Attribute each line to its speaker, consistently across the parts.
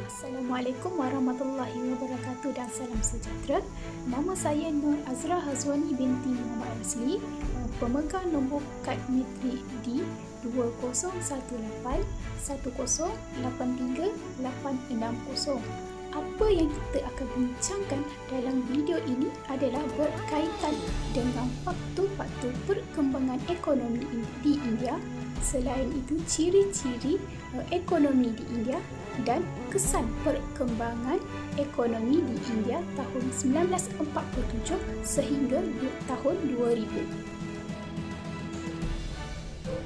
Speaker 1: Assalamualaikum warahmatullahi wabarakatuh dan salam sejahtera. Nama saya Nur Azra Hazwani binti Muhammad Rasli, pemegang nombor kad matrik D 2018108386. Apa yang kita akan bincangkan dalam video ini adalah berkaitan dengan faktor-faktor perkembangan ekonomi di India. Selain itu, ciri-ciri ekonomi di India dan kesan perkembangan ekonomi di India tahun 1947 sehingga tahun 2000.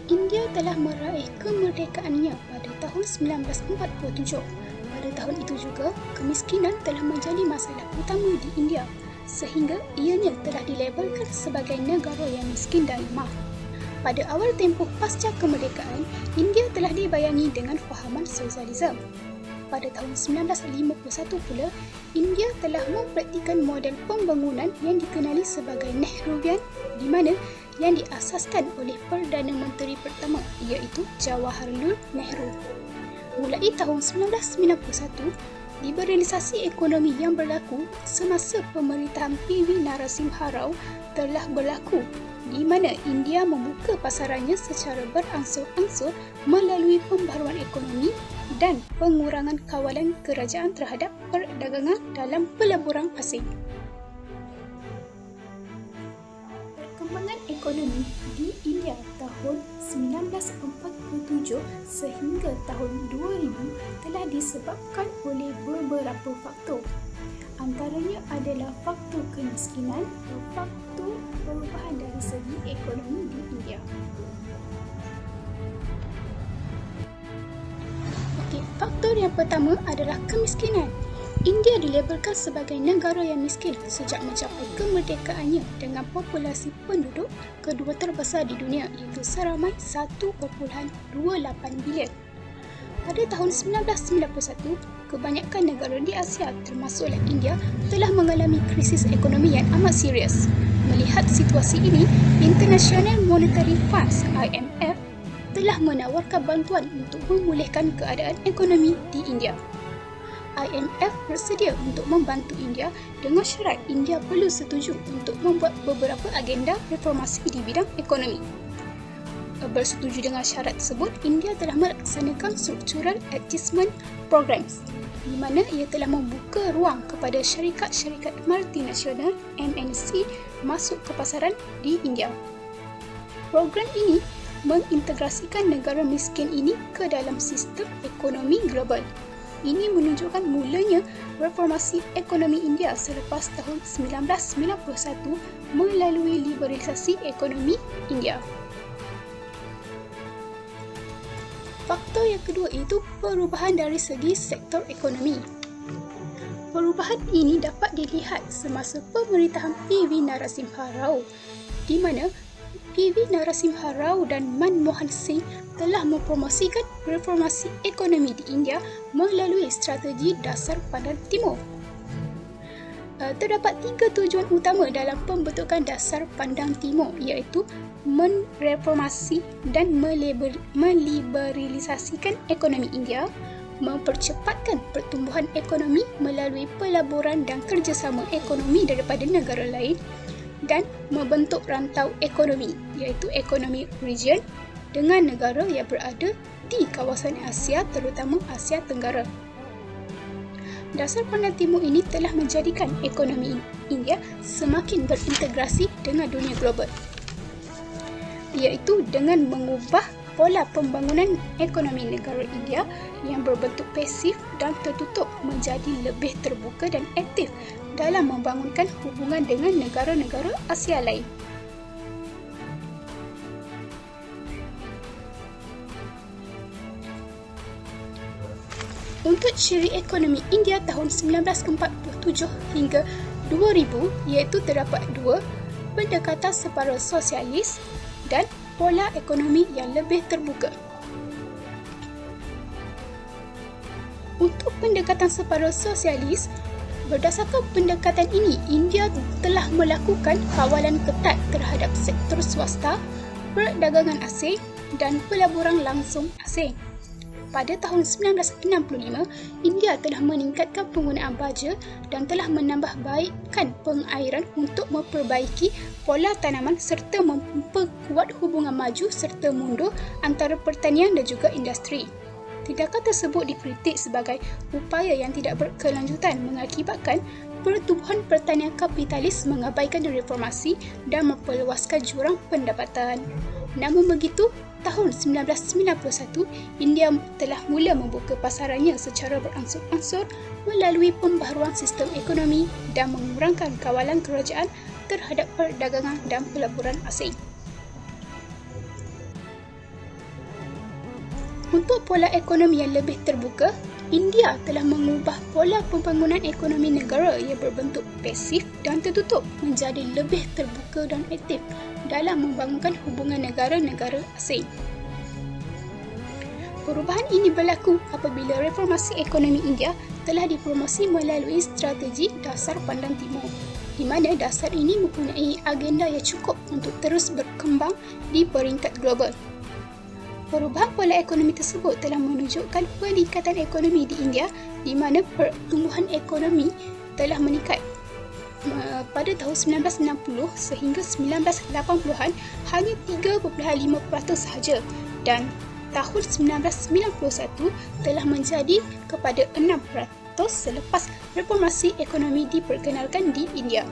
Speaker 1: India telah meraih kemerdekaannya pada tahun 1947. Pada tahun itu juga, kemiskinan telah menjadi masalah utama di India sehingga ianya telah dilabelkan sebagai negara yang miskin dan lemah. Pada awal tempoh pasca kemerdekaan, India telah dibayangi dengan fahaman sosialisme. Pada tahun 1951 pula, India telah mempraktikkan model pembangunan yang dikenali sebagai Nehruvian, di mana yang diasaskan oleh Perdana Menteri pertama iaitu Jawaharlal Nehru. Mulai tahun 1991, liberalisasi ekonomi yang berlaku semasa pemerintahan PV Narasimha Rao telah berlaku, di mana India membuka pasarannya secara berangsur-angsur melalui pembaharuan ekonomi dan pengurangan kawalan kerajaan terhadap perdagangan dalam pelaburan asing. Perkembangan ekonomi di India tahun 1947 sehingga tahun 2000 telah disebabkan oleh beberapa faktor. Antaranya adalah faktor kemiskinan dan faktor perubahan dari segi ekonomi di India. Faktor yang pertama adalah kemiskinan. India dilabelkan sebagai negara yang miskin sejak mencapai kemerdekaannya dengan populasi penduduk kedua terbesar di dunia iaitu seramai 1.28 bilion. Pada tahun 1991, kebanyakan negara di Asia termasuklah India telah mengalami krisis ekonomi yang amat serius. Melihat situasi ini, International Monetary Fund (IMF) telah menawarkan bantuan untuk memulihkan keadaan ekonomi di India. IMF bersedia untuk membantu India dengan syarat India perlu setuju untuk membuat beberapa agenda reformasi di bidang ekonomi. Bersetuju dengan syarat tersebut, India telah melaksanakan Structural Adjustment Programs, di mana ia telah membuka ruang kepada syarikat-syarikat multinasional MNC masuk ke pasaran di India. Program ini mengintegrasikan negara miskin ini ke dalam sistem ekonomi global. Ini menunjukkan mulanya reformasi ekonomi India selepas tahun 1991 melalui liberalisasi ekonomi India. Faktor yang kedua itu perubahan dari segi sektor ekonomi. Perubahan ini dapat dilihat semasa pemerintahan PV Narasimha Rao, di mana PV Narasimha Rao dan Manmohan Singh telah mempromosikan reformasi ekonomi di India melalui strategi dasar pandang timur. Terdapat 3 tujuan utama dalam pembentukan dasar pandang timur iaitu mereformasi dan meliberalisasikan ekonomi India, mempercepatkan pertumbuhan ekonomi melalui pelaburan dan kerjasama ekonomi daripada negara lain dan membentuk rantau ekonomi iaitu ekonomi region dengan negara yang berada di kawasan Asia terutama Asia Tenggara. Dasar pandang timur ini telah menjadikan ekonomi India semakin berintegrasi dengan dunia global, iaitu dengan mengubah pola pembangunan ekonomi negara India yang berbentuk pasif dan tertutup menjadi lebih terbuka dan aktif dalam membangunkan hubungan dengan negara-negara Asia lain. Untuk ciri ekonomi India tahun 1947 hingga 2000 iaitu terdapat 2, pendekatan separuh sosialis dan pola ekonomi yang lebih terbuka. Untuk pendekatan separuh sosialis, berdasarkan pendekatan ini, India telah melakukan kawalan ketat terhadap sektor swasta, perdagangan asing dan pelaburan langsung asing. pada tahun 1965, India telah meningkatkan penggunaan baja dan telah menambahbaikkan pengairan untuk memperbaiki pola tanaman serta memperkuat hubungan maju serta mundur antara pertanian dan juga industri. Tindakan tersebut dikritik sebagai upaya yang tidak berkelanjutan mengakibatkan pertumbuhan pertanian kapitalis mengabaikan reformasi dan memperluaskan jurang pendapatan. Namun begitu, tahun 1991, India telah mula membuka pasarannya secara berangsur-angsur melalui pembaharuan sistem ekonomi dan mengurangkan kawalan kerajaan terhadap perdagangan dan pelaburan asing. Untuk pola ekonomi yang lebih terbuka, India telah mengubah pola pembangunan ekonomi negara yang berbentuk pasif dan tertutup menjadi lebih terbuka dan aktif dalam membangunkan hubungan negara-negara asing. Perubahan ini berlaku apabila reformasi ekonomi India telah dipromosi melalui strategi dasar pandang timur, di mana dasar ini mempunyai agenda yang cukup untuk terus berkembang di peringkat global. Perubahan pola ekonomi tersebut telah menunjukkan peningkatan ekonomi di India di mana pertumbuhan ekonomi telah meningkat. Pada tahun 1960 sehingga 1980-an hanya 3.5% sahaja dan tahun 1991 telah menjadi kepada 6% selepas reformasi ekonomi diperkenalkan di India.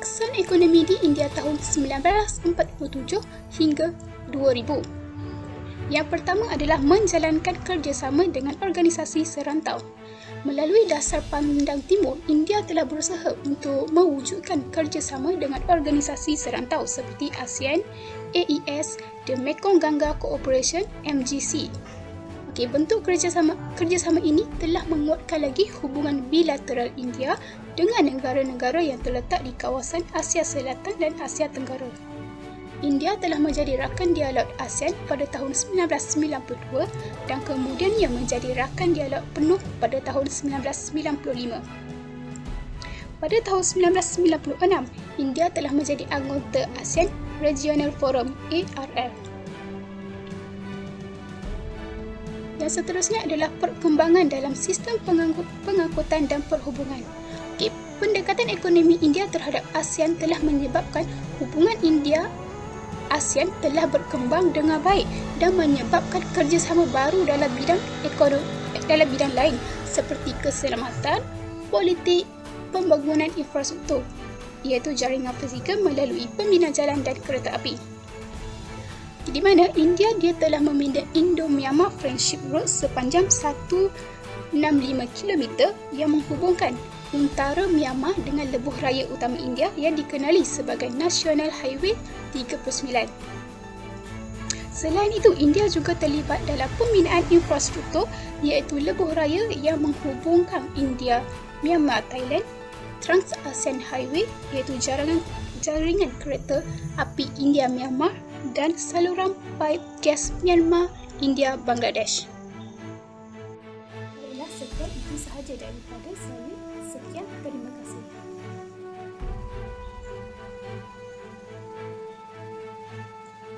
Speaker 1: Kesan ekonomi di India tahun 1947 hingga 2000. Yang pertama adalah menjalankan kerjasama dengan organisasi serantau. Melalui dasar pandang timur, India telah berusaha untuk mewujudkan kerjasama dengan organisasi serantau seperti ASEAN, AES, The Mekong Ganga Cooperation, MGC. Bentuk kerjasama ini telah menguatkan lagi hubungan bilateral India dengan negara-negara yang terletak di kawasan Asia Selatan dan Asia Tenggara. India telah menjadi rakan dialog ASEAN pada tahun 1992 dan kemudiannya menjadi rakan dialog penuh pada tahun 1995. Pada tahun 1996, India telah menjadi anggota ASEAN Regional Forum ARF. Yang seterusnya adalah perkembangan dalam sistem pengangkutan dan perhubungan. Pendekatan ekonomi India terhadap ASEAN telah menyebabkan hubungan India-ASEAN telah berkembang dengan baik dan menyebabkan kerjasama baru dalam bidang lain seperti keselamatan, politik, pembangunan infrastruktur, iaitu jaringan fizikal melalui pembinaan jalan dan kereta api. Di mana India telah meminda Indo-Myanmar Friendship Road sepanjang 165 km yang menghubungkan utara Myanmar dengan lebuh raya utama India yang dikenali sebagai National Highway 39. Selain itu, India juga terlibat dalam pembinaan infrastruktur iaitu lebuh raya yang menghubungkan India, Myanmar, Thailand, Trans-ASEAN Highway iaitu jaringan kereta api India-Myanmar dan saluran paip gas Myanmar, India, Bangladesh. Baiklah, sekian itu sahaja daripada saya. Sekian, terima kasih.